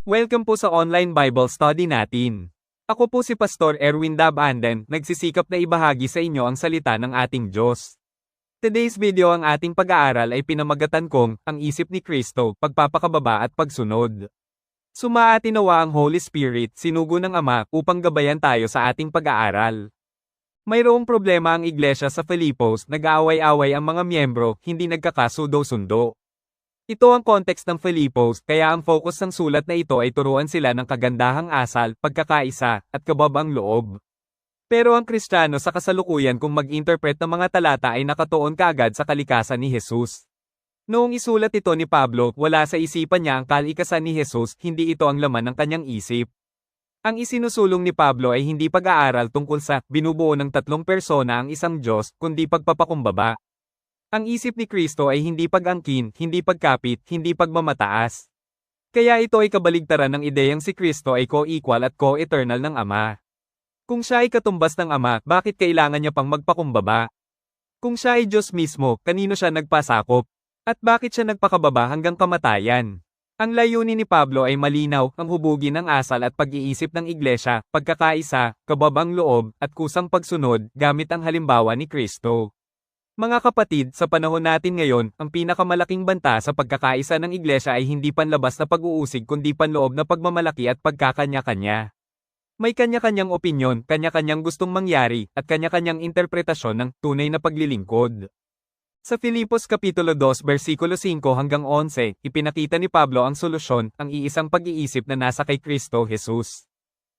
Welcome po sa online Bible study natin. Ako po si Pastor Erwin Dabanden, nagsisikap na ibahagi sa inyo ang salita ng ating Diyos. Today's video ang ating pag-aaral ay pinamagatan kong, ang isip ni Kristo, pagpapakababa at pagsunod. Sumaatin nawa ang Holy Spirit, sinugo ng Ama, upang gabayan tayo sa ating pag-aaral. Mayroong problema ang iglesia sa Filipos, nag-aaway-away ang mga miyembro, hindi nagkakasundo-sundo. Ito ang context ng Filipos, kaya ang focus ng sulat na ito ay turuan sila ng kagandahang asal, pagkakaisa, at kababang loob. Pero ang Kristiyano sa kasalukuyan kung mag-interpret ng mga talata ay nakatuon kaagad sa kalikasan ni Jesus. Noong isulat ito ni Pablo, wala sa isipan niya ang kalikasan ni Jesus, hindi ito ang laman ng kanyang isip. Ang isinusulong ni Pablo ay hindi pag-aaral tungkol sa binubuo ng tatlong persona ang isang Diyos, kundi pagpapakumbaba. Ang isip ni Kristo ay hindi pag-angkin, hindi pagkapit, hindi pagmamataas. Kaya ito ay kabaligtaran ng ideyang si Kristo ay co-equal at co-eternal ng Ama. Kung siya ay katumbas ng Ama, bakit kailangan niya pang magpakumbaba? Kung siya ay Diyos mismo, kanino siya nagpasakop? At bakit siya nagpakababa hanggang kamatayan? Ang layunin ni Pablo ay malinaw, ang hubugin ng asal at pag-iisip ng iglesia, pagkakaisa, kababang loob, at kusang pagsunod, gamit ang halimbawa ni Kristo. Mga kapatid, sa panahon natin ngayon, ang pinakamalaking banta sa pagkakaisa ng iglesia ay hindi panlabas na pag-uusig kundi panloob na pagmamalaki at pagkakanya-kanya. May kanya-kanyang opinyon, kanya-kanyang gustong mangyari, at kanya-kanyang interpretasyon ng tunay na paglilingkod. Sa Filipos Kapitulo 2 versikulo 5 hanggang 11, ipinakita ni Pablo ang solusyon, ang iisang pag-iisip na nasa kay Kristo Jesus.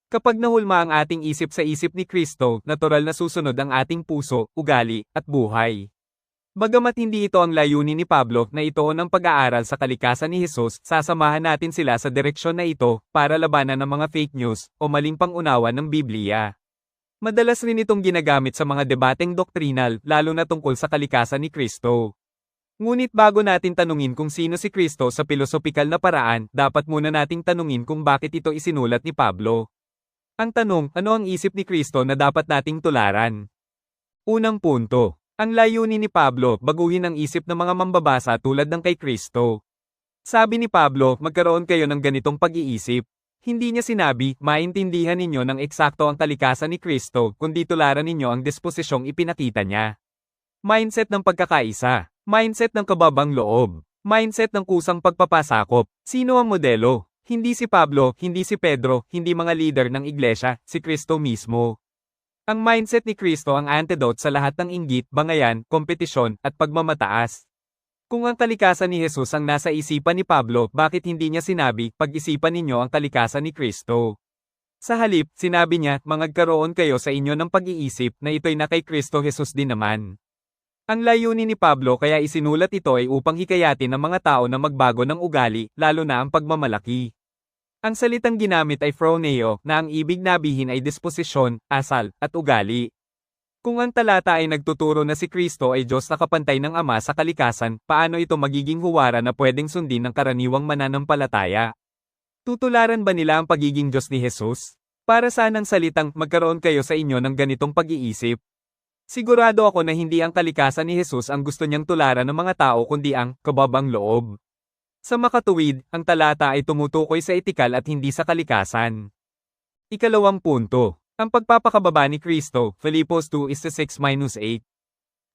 Kapag nahulma ang ating isip sa isip ni Kristo, natural na susunod ang ating puso, ugali, at buhay. Bagamat hindi ito ang layunin ni Pablo na ituon ang pag-aaral sa kalikasan ni Jesus, sasamahan natin sila sa direksyon na ito para labanan ng mga fake news o maling pangunawa ng Biblia. Madalas rin itong ginagamit sa mga debateng doktrinal, lalo na tungkol sa kalikasan ni Kristo. Ngunit bago natin tanungin kung sino si Kristo sa pilosopikal na paraan, dapat muna nating tanungin kung bakit ito isinulat ni Pablo. Ang tanong, ano ang isip ni Kristo na dapat nating tularan? Unang punto. Ang layunin ni Pablo, baguhin ang isip ng mga mambabasa tulad ng kay Kristo. Sabi ni Pablo, magkaroon kayo ng ganitong pag-iisip. Hindi niya sinabi, maintindihan ninyo ng eksakto ang kalikasan ni Kristo, kundi tularan ninyo ang disposisyong ipinakita niya. Mindset ng pagkakaisa. Mindset ng kababang loob. Mindset ng kusang pagpapasakop. Sino ang modelo? Hindi si Pablo, hindi si Pedro, hindi mga leader ng iglesia, si Kristo mismo. Ang mindset ni Kristo ang antidote sa lahat ng inggit, bangayan, kompetisyon, at pagmamataas. Kung ang kalikasan ni Jesus ang nasa isipan ni Pablo, bakit hindi niya sinabi, pag-isipan ninyo ang kalikasan ni Kristo? Sa halip, sinabi niya, magkaroon kayo sa inyo ng pag-iisip na ito'y na kay Kristo Jesus din naman. Ang layunin ni Pablo kaya isinulat ito ay upang hikayatin ang mga tao na magbago ng ugali, lalo na ang pagmamalaki. Ang salitang ginamit ay phroneo, na ang ibig nabihin ay disposisyon, asal, at ugali. Kung ang talata ay nagtuturo na si Kristo ay Diyos na kapantay ng Ama sa kalikasan, paano ito magiging huwara na pwedeng sundin ng karaniwang mananampalataya? Tutularan ba nila ang pagiging Diyos ni Jesus? Para saan ang salitang, magkaroon kayo sa inyo ng ganitong pag-iisip? Sigurado ako na hindi ang kalikasan ni Jesus ang gusto niyang tularan ng mga tao kundi ang kababang loob. Sa makatuwid, ang talata ay tumutukoy sa etikal at hindi sa kalikasan. Ikalawang punto. Ang pagpapakababa ni Kristo, Filipos 2:6-8.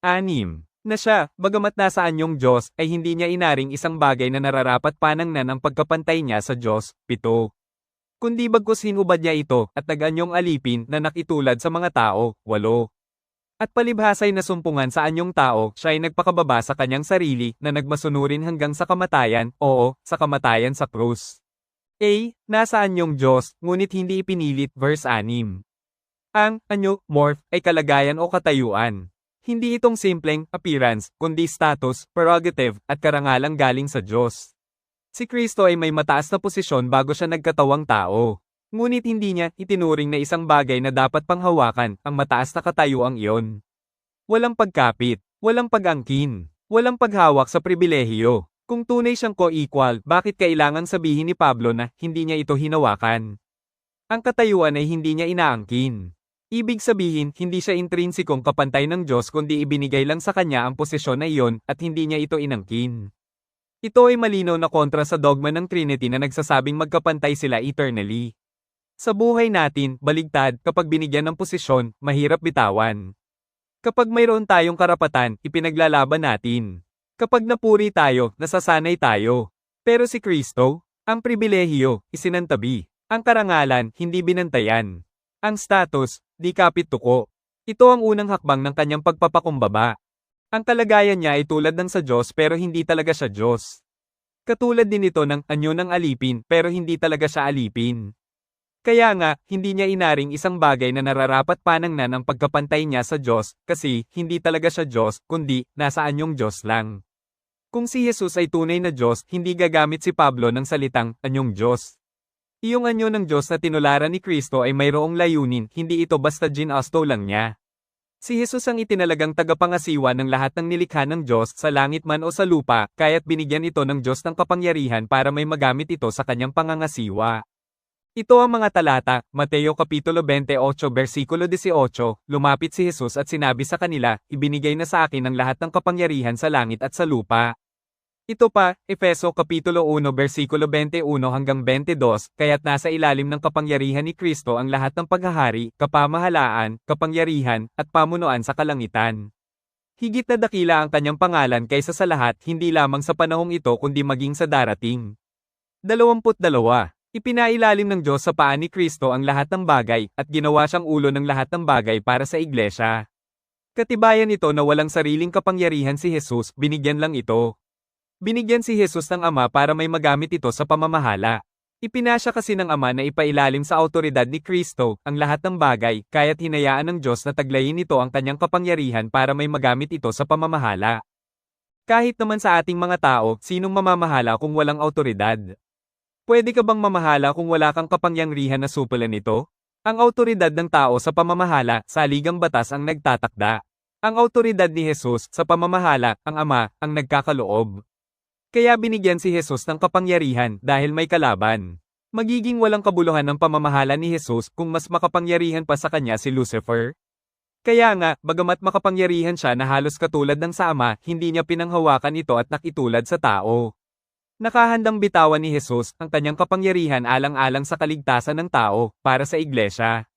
6. Na siya, bagamat nasa anyong Diyos, ay hindi niya inaring isang bagay na nararapat panangnan ang pagkapantay niya sa Diyos. 7. Kundi bagkus hinubad niya ito, at nag-anyong alipin na nakitulad sa mga tao. 8. At palibhasa'y nasumpungan sa anyong tao, siya ay nagpakababa sa kanyang sarili, na nagmasunurin hanggang sa kamatayan, oo, sa kamatayan sa krus. A. Nasa anyong Diyos, ngunit hindi ipinilit, verse 6. Ang, anyo, morph, ay kalagayan o katayuan. Hindi itong simpleng appearance, kundi status, prerogative, at karangalang galing sa Diyos. Si Kristo ay may mataas na posisyon bago siya nagkatawang tao. Ngunit hindi niya itinuring na isang bagay na dapat panghawakan, ang mataas na katayuang iyon. Walang pagkapit, walang pag-angkin, walang paghawak sa pribilehiyo. Kung tunay siyang co-equal, bakit kailangan sabihin ni Pablo na hindi niya ito hinawakan? Ang katayuan ay hindi niya inaangkin. Ibig sabihin, hindi siya intrinsikong kapantay ng Diyos kundi ibinigay lang sa kanya ang posisyon na iyon at hindi niya ito inangkin. Ito ay malinaw na kontra sa dogma ng Trinity na nagsasabing magkapantay sila eternally. Sa buhay natin, baligtad, kapag binigyan ng posisyon, mahirap bitawan. Kapag mayroon tayong karapatan, ipinaglalaban natin. Kapag napuri tayo, nasasanay tayo. Pero si Kristo, ang pribilehiyo, isinantabi. Ang karangalan, hindi binantayan. Ang status, di kapit tuko. Ito ang unang hakbang ng kanyang pagpapakumbaba. Ang kalagayan niya ay tulad ng sa Diyos pero hindi talaga siya Diyos. Katulad din ito ng anyo ng alipin pero hindi talaga siya alipin. Kaya nga, hindi niya inaring isang bagay na nararapat panangnan ang pagkapantay niya sa Diyos, kasi hindi talaga siya Diyos, kundi nasa anyong Diyos lang. Kung si Jesus ay tunay na Diyos, hindi gagamit si Pablo ng salitang anyong Diyos. Iyong anyo ng Diyos na tinularan ni Kristo ay mayroong layunin, hindi ito basta ginasto lang niya. Si Jesus ang itinalagang tagapangasiwa ng lahat ng nilikha ng Diyos sa langit man o sa lupa, kaya't binigyan ito ng Diyos ng kapangyarihan para may magamit ito sa kanyang pangangasiwa. Ito ang mga talata, Mateo Kapitulo 28 versikulo 18, lumapit si Jesus at sinabi sa kanila, ibinigay na sa akin ang lahat ng kapangyarihan sa langit at sa lupa. Ito pa, Efeso Kapitulo 1 versikulo 21 hanggang 22, kaya't nasa ilalim ng kapangyarihan ni Kristo ang lahat ng paghahari, kapamahalaan, kapangyarihan, at pamunuan sa kalangitan. Higit na dakila ang kanyang pangalan kaysa sa lahat, hindi lamang sa panahong ito kundi maging sa darating. 22. Ipinailalim ng Diyos sa paa ni Kristo ang lahat ng bagay, at ginawa siyang ulo ng lahat ng bagay para sa iglesia. Katibayan ito na walang sariling kapangyarihan si Jesus, binigyan lang ito. Binigyan si Jesus ng Ama para may magamit ito sa pamamahala. Ipinasya kasi ng Ama na ipailalim sa autoridad ni Kristo ang lahat ng bagay, kaya't hinayaan ng Diyos na taglayin ito ang kanyang kapangyarihan para may magamit ito sa pamamahala. Kahit naman sa ating mga tao, sinong mamamahala kung walang autoridad? Pwede ka bang mamahala kung wala kang kapangyarihan na supulan nito? Ang autoridad ng tao sa pamamahala, saligang batas ang nagtatakda. Ang autoridad ni Jesus sa pamamahala, ang Ama, ang nagkakaloob. Kaya binigyan si Jesus ng kapangyarihan dahil may kalaban. Magiging walang kabuluhan ng pamamahala ni Jesus kung mas makapangyarihan pa sa kanya si Lucifer. Kaya nga, bagamat makapangyarihan siya na halos katulad ng sa Ama, hindi niya pinanghawakan ito at nakitulad sa tao. Nakahandang bitawan ni Jesus ang kanyang kapangyarihan alang-alang sa kaligtasan ng tao, para sa iglesia.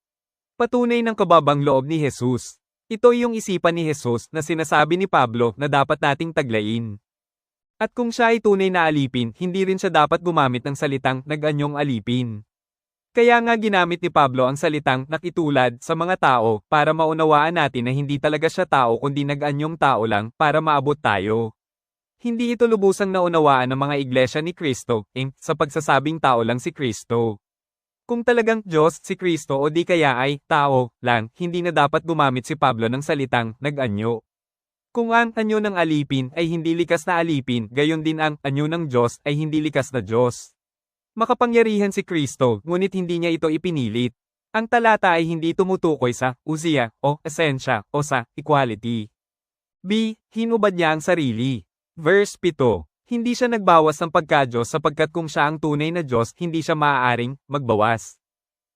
Patunay ng kababang loob ni Jesus. Ito yung isipan ni Jesus na sinasabi ni Pablo na dapat nating taglayin. At kung siya ay tunay na alipin, hindi rin siya dapat gumamit ng salitang nag-anyong alipin. Kaya nga ginamit ni Pablo ang salitang nakitulad sa mga tao para maunawaan natin na hindi talaga siya tao kundi nag-anyong tao lang para maabot tayo. Hindi ito lubusang naunawaan ng mga iglesia ni Kristo, sa pagsasabing tao lang si Kristo. Kung talagang Diyos si Kristo o di kaya ay tao lang, hindi na dapat gumamit si Pablo ng salitang nag-anyo. Kung ang anyo ng alipin ay hindi likas na alipin, gayon din ang anyo ng Diyos ay hindi likas na Diyos. Makapangyarihan si Kristo, ngunit hindi niya ito ipinilit. Ang talata ay hindi tumutukoy sa usiya o esensya o sa equality. B. Hinubad niya ang sarili. Verse 7. Hindi siya nagbawas ng pagka-Diyos sapagkat kung siya ang tunay na Diyos, hindi siya maaaring magbawas.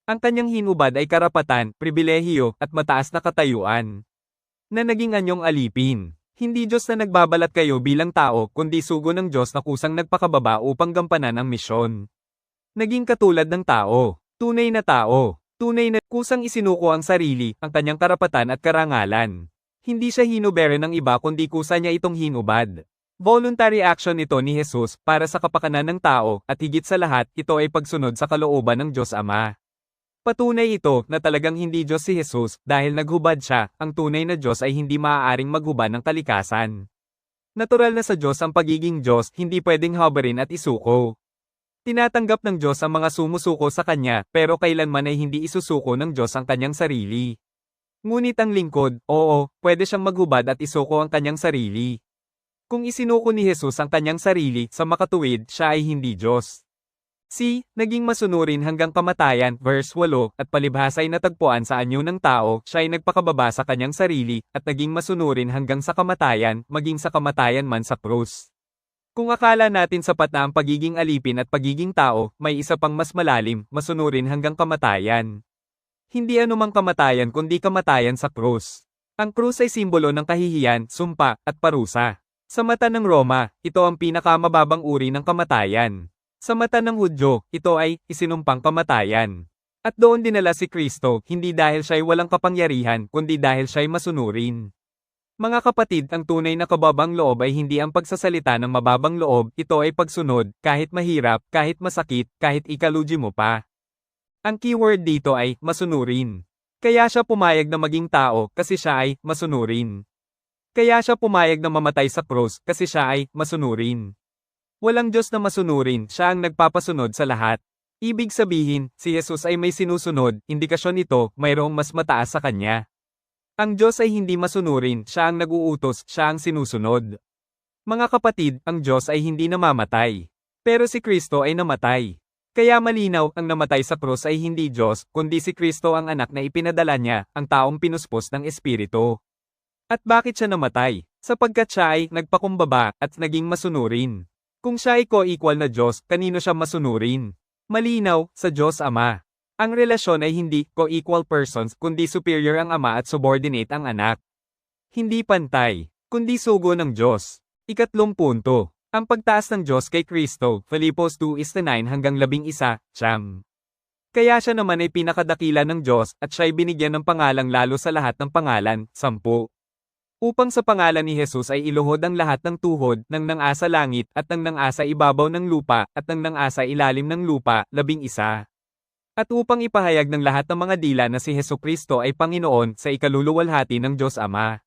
Ang kanyang hinubad ay karapatan, pribilehiyo, at mataas na katayuan. Na naging anyong alipin. Hindi Diyos na nagbabalat kayo bilang tao, kundi sugo ng Diyos na kusang nagpakababa upang gampanan ang misyon. Naging katulad ng tao. Tunay na tao. Tunay na kusang isinuko ang sarili, ang kanyang karapatan at karangalan. Hindi siya hinubere ng iba kundi kusa niya itong hinubad. Voluntary action ito ni Jesus para sa kapakanan ng tao at higit sa lahat, ito ay pagsunod sa kalooban ng Diyos Ama. Patunay ito na talagang hindi Diyos si Jesus dahil naghubad siya, ang tunay na Diyos ay hindi maaaring maghubad ng kalikasan. Natural na sa Diyos ang pagiging Diyos, hindi pwedeng habarin at isuko. Tinatanggap ng Diyos ang mga sumusuko sa Kanya pero kailanman ay hindi isusuko ng Diyos ang Kanyang sarili. Ngunit ang lingkod, oo, pwede siyang maghubad at isuko ang Kanyang sarili. Kung isinuko ni Jesus ang kanyang sarili sa makatuwid, siya ay hindi Diyos. C. Naging masunurin hanggang kamatayan, verse 8, at palibhasa'y natagpuan sa anyo ng tao, siya ay nagpakababa sa kanyang sarili, at naging masunurin hanggang sa kamatayan, maging sa kamatayan man sa krus. Kung akala natin sapat na ang pagiging alipin at pagiging tao, may isa pang mas malalim, masunurin hanggang kamatayan. Hindi anumang kamatayan kundi kamatayan sa krus. Ang krus ay simbolo ng kahihiyan, sumpa, at parusa. Sa mata ng Roma, ito ang pinakamababang uri ng kamatayan. Sa mata ng Hudyo, ito ay isinumpang kamatayan. At doon dinala si Kristo, hindi dahil siya'y walang kapangyarihan, kundi dahil siya'y masunurin. Mga kapatid, ang tunay na kababang loob ay hindi ang pagsasalita ng mababang loob, ito ay pagsunod, kahit mahirap, kahit masakit, kahit ikaluji mo pa. Ang keyword dito ay masunurin. Kaya siya pumayag na maging tao kasi siya ay masunurin. Kaya siya pumayag na mamatay sa krus kasi siya ay masunurin. Walang Diyos na masunurin, siya ang nagpapasunod sa lahat. Ibig sabihin, si Jesus ay may sinusunod, indikasyon nito, mayroong mas mataas sa kanya. Ang Diyos ay hindi masunurin, siya ang nag-uutos, siya ang sinusunod. Mga kapatid, ang Diyos ay hindi namamatay. Pero si Kristo ay namatay. Kaya malinaw, ang namatay sa krus ay hindi Diyos, kundi si Kristo ang anak na ipinadala niya, ang taong pinuspos ng Espiritu. At bakit siya namatay? Sapagkat siya ay nagpakumbaba at naging masunurin. Kung siya ay co-equal na Diyos, kanino siya masunurin? Malinaw, sa Diyos Ama. Ang relasyon ay hindi co-equal persons kundi superior ang Ama at subordinate ang anak. Hindi pantay, kundi sugo ng Diyos. Ikatlong punto. Ang pagtaas ng Diyos kay Kristo, Filipos 2:9-11, siyam. Kaya siya naman ay pinakadakila ng Diyos at siya ay binigyan ng pangalang lalo sa lahat ng pangalan, 10. Upang sa pangalan ni Jesus ay iluhod ang lahat ng tuhod, ng nang-asa langit, at ng nang-asa ibabaw ng lupa, at ng nang-asa ilalim ng lupa, 11. At upang ipahayag ng lahat ng mga dila na si Hesukristo ay Panginoon sa ikaluluwalhati ng Diyos Ama.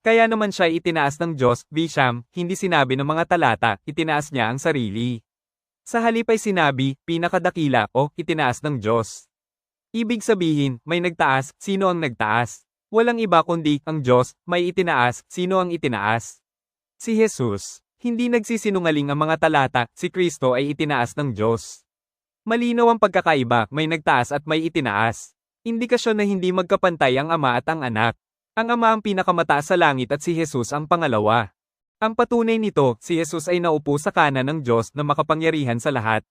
Kaya naman siya itinaas ng Diyos, Visham, hindi sinabi ng mga talata, itinaas niya ang sarili. Sa halip ay sinabi, pinakadakila, o itinaas ng Diyos. Ibig sabihin, may nagtaas, sino ang nagtaas? Walang iba kundi ang Diyos, may itinaas, sino ang itinaas? Si Jesus. Hindi nagsisinungaling ang mga talata, si Kristo ay itinaas ng Diyos. Malinaw ang pagkakaiba, may nagtaas at may itinaas. Indikasyon na hindi magkapantay ang Ama at ang Anak. Ang Ama ang pinakamataas sa langit at si Jesus ang pangalawa. Ang patunay nito, si Jesus ay naupo sa kanan ng Diyos na makapangyarihan sa lahat.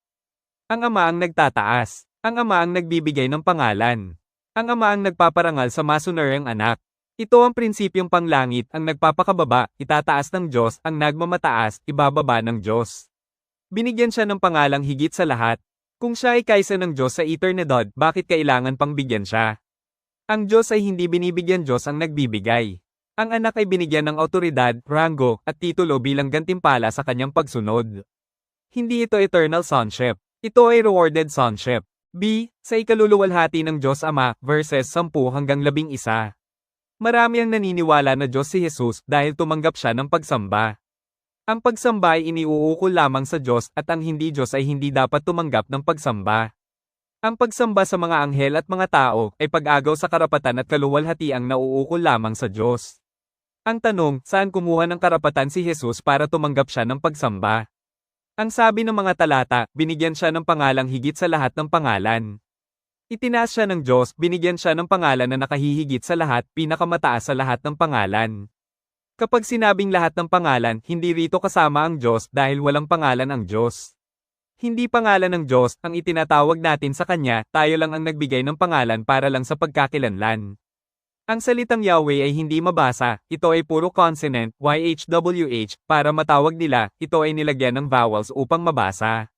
Ang Ama ang nagtataas. Ang Ama ang nagbibigay ng pangalan. Ang Ama ang nagpaparangal sa masunuring anak. Ito ang prinsipyong panglangit, ang nagpapakababa, itataas ng Diyos, ang nagmamataas, ibababa ng Diyos. Binigyan siya ng pangalang higit sa lahat. Kung siya ay kaysa ng Diyos sa eternidad, bakit kailangan pang bigyan siya? Ang Diyos ay hindi binibigyan, Diyos ang nagbibigay. Ang anak ay binigyan ng awtoridad, ranggo, at titulo bilang gantimpala sa kanyang pagsunod. Hindi ito eternal sonship. Ito ay rewarded sonship. Sa ikaluluwalhati ng Diyos Ama, verses 10-11. Marami ang naniniwala na Diyos si Jesus dahil tumanggap siya ng pagsamba. Ang pagsamba ay iniuukol lamang sa Diyos at ang hindi Diyos ay hindi dapat tumanggap ng pagsamba. Ang pagsamba sa mga anghel at mga tao ay pag-agaw sa karapatan at kaluwalhatiang nauukol lamang sa Diyos. Ang tanong, saan kumuha ng karapatan si Jesus para tumanggap siya ng pagsamba? Ang sabi ng mga talata, binigyan siya ng pangalang higit sa lahat ng pangalan. Itinaas siya ng Diyos, binigyan siya ng pangalan na nakahihigit sa lahat, pinakamataas sa lahat ng pangalan. Kapag sinabing lahat ng pangalan, hindi rito kasama ang Diyos dahil walang pangalan ang Diyos. Hindi pangalan ng Diyos ang itinatawag natin sa Kanya, tayo lang ang nagbigay ng pangalan para lang sa pagkakilanlan. Ang salitang Yahweh ay hindi mabasa, ito ay puro consonant, YHWH, para matawag nila, ito ay nilagyan ng vowels upang mabasa.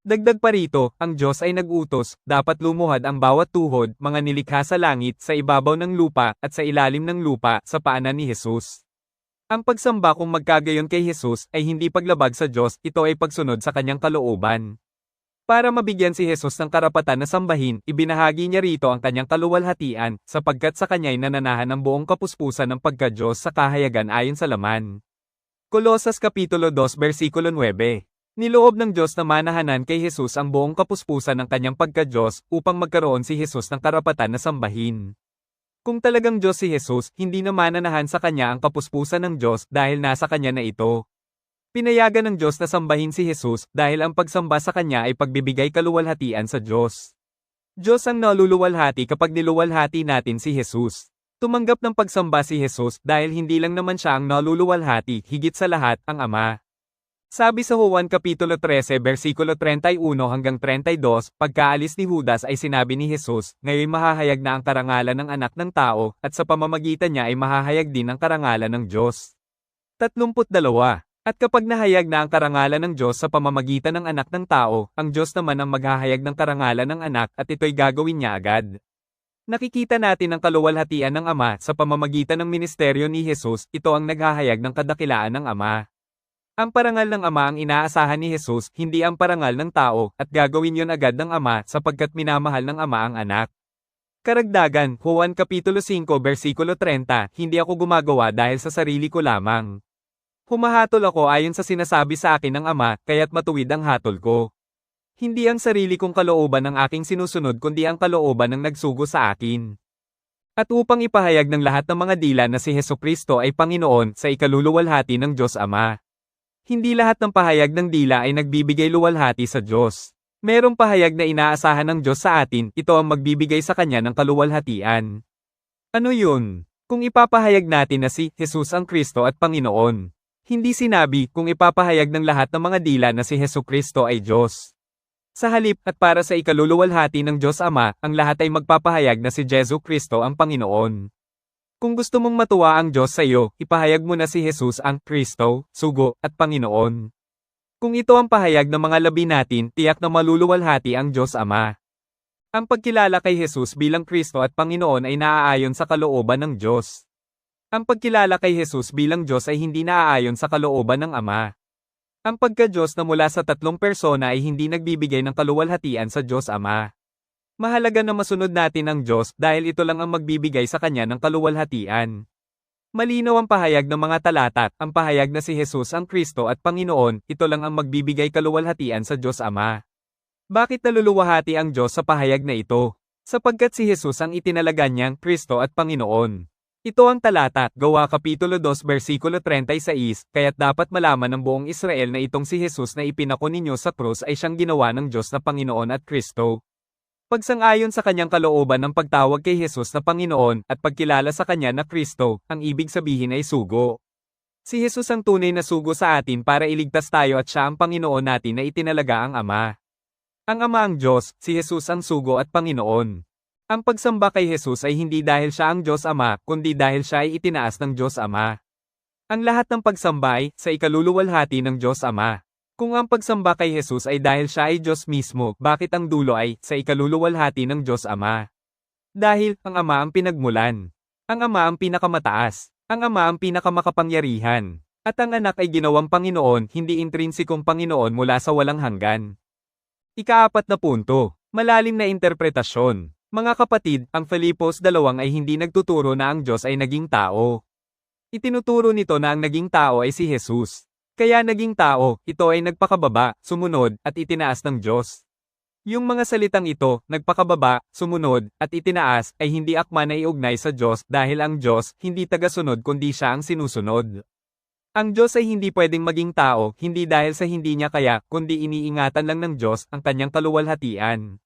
Dagdag pa rito, ang Diyos ay nag-utos, dapat lumuhad ang bawat tuhod, mga nilikha sa langit, sa ibabaw ng lupa, at sa ilalim ng lupa, sa paanan ni Jesus. Ang pagsamba kung magkagayon kay Jesus, ay hindi paglabag sa Diyos, ito ay pagsunod sa kanyang kalooban. Para mabigyan si Jesus ng karapatan na sambahin, ibinahagi niya rito ang kanyang kaluwalhatian, sapagkat sa kanya'y nananahan ang buong kapuspusan ng pagka-Diyos sa kahayagan ayon sa laman. Kolosas Kapitulo 2 versikulo 9. Niloob ng Diyos na manahanan kay Jesus ang buong kapuspusan ng kanyang pagka-Diyos upang magkaroon si Jesus ng karapatan na sambahin. Kung talagang Diyos si Jesus, hindi na mananahan sa kanya ang kapuspusan ng Diyos dahil nasa kanya na ito. Pinayagan ng Diyos na sambahin si Jesus dahil ang pagsamba sa Kanya ay pagbibigay kaluwalhatian sa Diyos. Diyos ang naluluwalhati kapag niluwalhati natin si Jesus. Tumanggap ng pagsamba si Jesus dahil hindi lang naman siya ang naluluwalhati, higit sa lahat, ang Ama. Sabi sa Juan Kapitulo 13 versikulo 31-32, pagkaalis ni Judas ay sinabi ni Jesus, ngayon mahahayag na ang karangalan ng anak ng tao, at sa pamamagitan niya ay mahahayag din ang karangalan ng Diyos. 32. At kapag nahayag na ang karangalan ng Diyos sa pamamagitan ng anak ng tao, ang Diyos naman ang maghahayag ng karangalan ng anak at ito'y gagawin niya agad. Nakikita natin ang kaluwalhatian ng Ama sa pamamagitan ng ministeryo ni Jesus, ito ang naghahayag ng kadakilaan ng Ama. Ang parangal ng Ama ang inaasahan ni Jesus, hindi ang parangal ng tao, at gagawin yon agad ng Ama sapagkat minamahal ng Ama ang anak. Karagdagan, Juan Kapitulo 5 versikulo 30, hindi ako gumagawa dahil sa sarili ko lamang. Humahatol ako ayon sa sinasabi sa akin ng Ama, kaya't matuwid ang hatol ko. Hindi ang sarili kong kalooban ang aking sinusunod kundi ang kalooban ng nagsugo sa akin. At upang ipahayag ng lahat ng mga dila na si Hesukristo ay Panginoon sa ikaluluwalhati ng Diyos Ama. Hindi lahat ng pahayag ng dila ay nagbibigay luwalhati sa Diyos. Merong pahayag na inaasahan ng Diyos sa atin, ito ang magbibigay sa Kanya ng kaluwalhatian. Ano yun? Kung ipapahayag natin na si Jesus ang Kristo at Panginoon. Hindi sinabi kung ipapahayag ng lahat ng mga dila na si Hesukristo ay Diyos. Sa halip at para sa ikaluluwalhati ng Diyos Ama, ang lahat ay magpapahayag na si Jesu-Kristo ang Panginoon. Kung gusto mong matuwa ang Diyos sa iyo, ipahayag mo na si Jesus ang Kristo, Sugo, at Panginoon. Kung ito ang pahayag ng mga labi natin, tiyak na maluluwalhati ang Diyos Ama. Ang pagkilala kay Jesus bilang Kristo at Panginoon ay naaayon sa kalooban ng Diyos. Ang pagkilala kay Jesus bilang Diyos ay hindi naaayon sa kalooban ng Ama. Ang pagka-Diyos na mula sa tatlong persona ay hindi nagbibigay ng kaluwalhatian sa Diyos Ama. Mahalaga na masunod natin ang Diyos dahil ito lang ang magbibigay sa Kanya ng kaluwalhatian. Malinaw ang pahayag ng mga talata, ang pahayag na si Jesus ang Kristo at Panginoon, ito lang ang magbibigay kaluwalhatian sa Diyos Ama. Bakit naluluwahati ang Diyos sa pahayag na ito? Sapagkat si Jesus ang itinalaga niyang Kristo at Panginoon. Ito ang talata, Gawa Kapitulo 2 versikulo 36, kaya't dapat malaman ng buong Israel na itong si Jesus na ipinako ninyo sa krus ay siyang ginawa ng Diyos na Panginoon at Kristo. Pagsang-ayon sa kanyang kalooban ng pagtawag kay Jesus na Panginoon at pagkilala sa kanya na Kristo, ang ibig sabihin ay sugo. Si Jesus ang tunay na sugo sa atin para iligtas tayo at siya ang Panginoon natin na itinalaga ang Ama. Ang Ama ang Diyos, si Jesus ang sugo at Panginoon. Ang pagsamba kay Jesus ay hindi dahil siya ang Diyos Ama, kundi dahil siya ay itinaas ng Diyos Ama. Ang lahat ng pagsamba ay sa ikaluluwalhati ng Diyos Ama. Kung ang pagsamba kay Jesus ay dahil siya ay Diyos mismo, bakit ang dulo ay sa ikaluluwalhati ng Diyos Ama? Dahil ang Ama ang pinagmulan. Ang Ama ang pinakamataas. Ang Ama ang pinakamakapangyarihan. At ang Anak ay ginawang Panginoon, hindi intrinsikong Panginoon mula sa walang hanggan. Ika-4 na punto. Malalim na interpretasyon. Mga kapatid, ang Filipos 2 ay hindi nagtuturo na ang Diyos ay naging tao. Itinuturo nito na ang naging tao ay si Jesus. Kaya naging tao, ito ay nagpakababa, sumunod, at itinaas ng Diyos. Yung mga salitang ito, nagpakababa, sumunod, at itinaas, ay hindi akma na iugnay sa Diyos dahil ang Diyos, hindi tagasunod kundi siya ang sinusunod. Ang Diyos ay hindi pwedeng maging tao, hindi dahil sa hindi niya kaya, kundi iniingatan lang ng Diyos ang kanyang kaluwalhatian.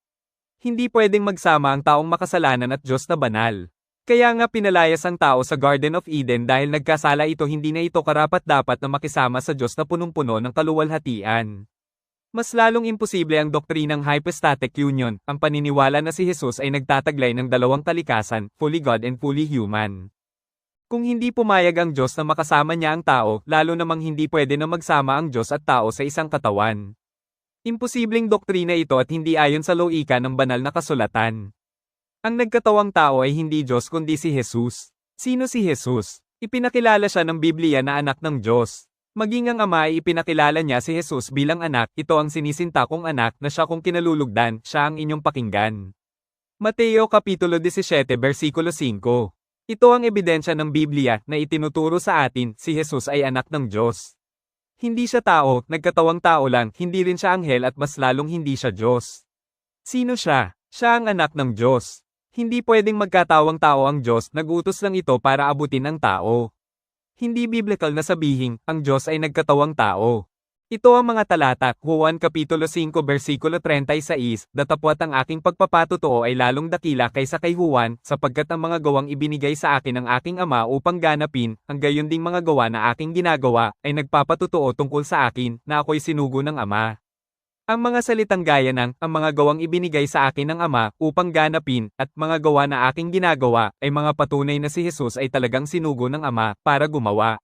Hindi pwedeng magsama ang taong makasalanan at Diyos na banal. Kaya nga pinalayas ang tao sa Garden of Eden dahil nagkasala ito, hindi na ito karapat-dapat na makisama sa Diyos na punong-puno ng kaluwalhatian. Mas lalong imposible ang doktrinang hypostatic union, ang paniniwala na si Jesus ay nagtataglay ng dalawang kalikasan, fully God and fully human. Kung hindi pumayag ang Diyos na makasama niya ang tao, lalo namang hindi pwede na magsama ang Diyos at tao sa isang katawan. Imposibleng doktrina ito at hindi ayon sa loika ng banal na kasulatan. Ang nagkatawang tao ay hindi Diyos kundi si Jesus. Sino si Jesus? Ipinakilala siya ng Biblia na anak ng Diyos. Maging ang Ama ay ipinakilala niya si Jesus bilang anak, ito ang sinisinta kong anak na siya kung kinalulugdan, siya ang inyong pakinggan. Mateo Kapitulo 17 versikulo 5. Ito ang ebidensya ng Biblia na itinuturo sa atin, si Jesus ay anak ng Diyos. Hindi siya tao, nagkatawang tao lang, hindi rin siya anghel at mas lalong hindi siya Diyos. Sino siya? Siya ang anak ng Diyos. Hindi pwedeng magkatawang tao ang Diyos, nag-utos lang ito para abutin ang tao. Hindi biblical na sabihin, ang Diyos ay nagkatawang tao. Ito ang mga talata, Juan Kapitulo 5 versikulo 36, datapwat ang aking pagpapatotoo ay lalong dakila kaysa kay Juan, sapagkat ang mga gawang ibinigay sa akin ng aking Ama upang ganapin, ang gayon ding mga gawa na aking ginagawa, ay nagpapatotoo tungkol sa akin, na ako'y sinugo ng Ama. Ang mga salitang gaya ng, ang mga gawang ibinigay sa akin ng Ama, upang ganapin, at mga gawa na aking ginagawa, ay mga patunay na si Jesus ay talagang sinugo ng Ama, para gumawa.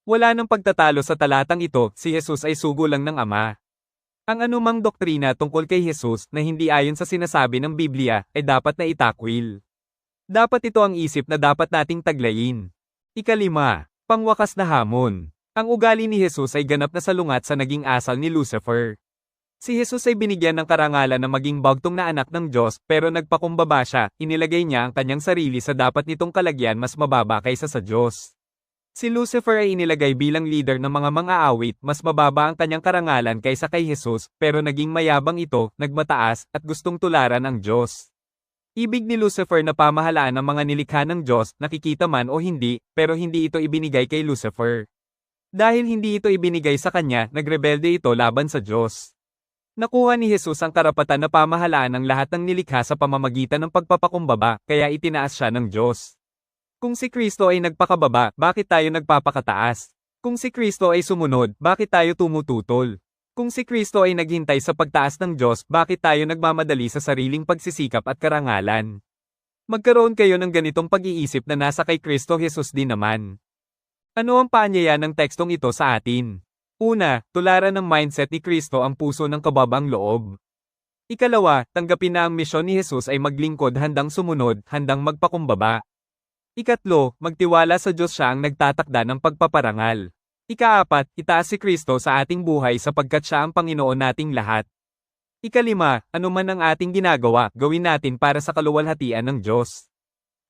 Wala nang pagtatalo sa talatang ito, si Jesus ay sugo lang ng Ama. Ang anumang doktrina tungkol kay Jesus na hindi ayon sa sinasabi ng Biblia ay dapat na itakwil. Dapat ito ang isip na dapat nating taglayin. Ikalima, pangwakas na hamon. Ang ugali ni Jesus ay ganap na salungat sa naging asal ni Lucifer. Si Jesus ay binigyan ng karangalan na maging bagtong na anak ng Diyos pero nagpakumbaba siya, inilagay niya ang kanyang sarili sa dapat nitong kalagyan mas mababa kaysa sa Diyos. Si Lucifer ay inilagay bilang leader ng mga mang-aawit, mas mababa ang kanyang karangalan kaysa kay Jesus, pero naging mayabang ito, nagmataas, at gustong tularan ang Diyos. Ibig ni Lucifer na pamahalaan ng mga nilikha ng Diyos, nakikita man o hindi, pero hindi ito ibinigay kay Lucifer. Dahil hindi ito ibinigay sa kanya, nagrebelde ito laban sa Diyos. Nakuha ni Jesus ang karapatan na pamahalaan ng lahat ng nilikha sa pamamagitan ng pagpapakumbaba, kaya itinaas siya ng Diyos. Kung si Kristo ay nagpakababa, bakit tayo nagpapakataas? Kung si Kristo ay sumunod, bakit tayo tumututol? Kung si Kristo ay naghintay sa pagtaas ng Diyos, bakit tayo nagmamadali sa sariling pagsisikap at karangalan? Magkaroon kayo ng ganitong pag-iisip na nasa kay Kristo Jesus din naman. Ano ang paanyaya ng tekstong ito sa atin? Una, tularan ng mindset ni Kristo ang puso ng kababang loob. Ikalawa, tanggapin na ang misyon ni Jesus ay maglingkod handang sumunod, handang magpakumbaba. Ikatlo, magtiwala sa Diyos siya ang nagtatakda ng pagpaparangal. Ikaapat, itaas si Kristo sa ating buhay sapagkat siya ang Panginoon nating lahat. Ikalima, anuman ang ating ginagawa, gawin natin para sa kaluwalhatian ng Diyos.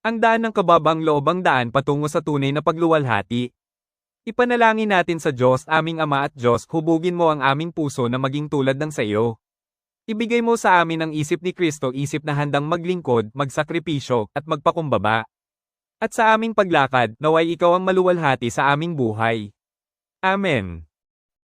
Ang daan ng kababang loob ang daan patungo sa tunay na pagluwalhati. Ipanalangin natin sa Diyos, aming Ama at Diyos, hubugin mo ang aming puso na maging tulad ng sa iyo. Ibigay mo sa amin ang isip ni Kristo, isip na handang maglingkod, magsakripisyo, at magpakumbaba. At sa aming paglakad, naway ikaw ang maluwalhati sa aming buhay. Amen.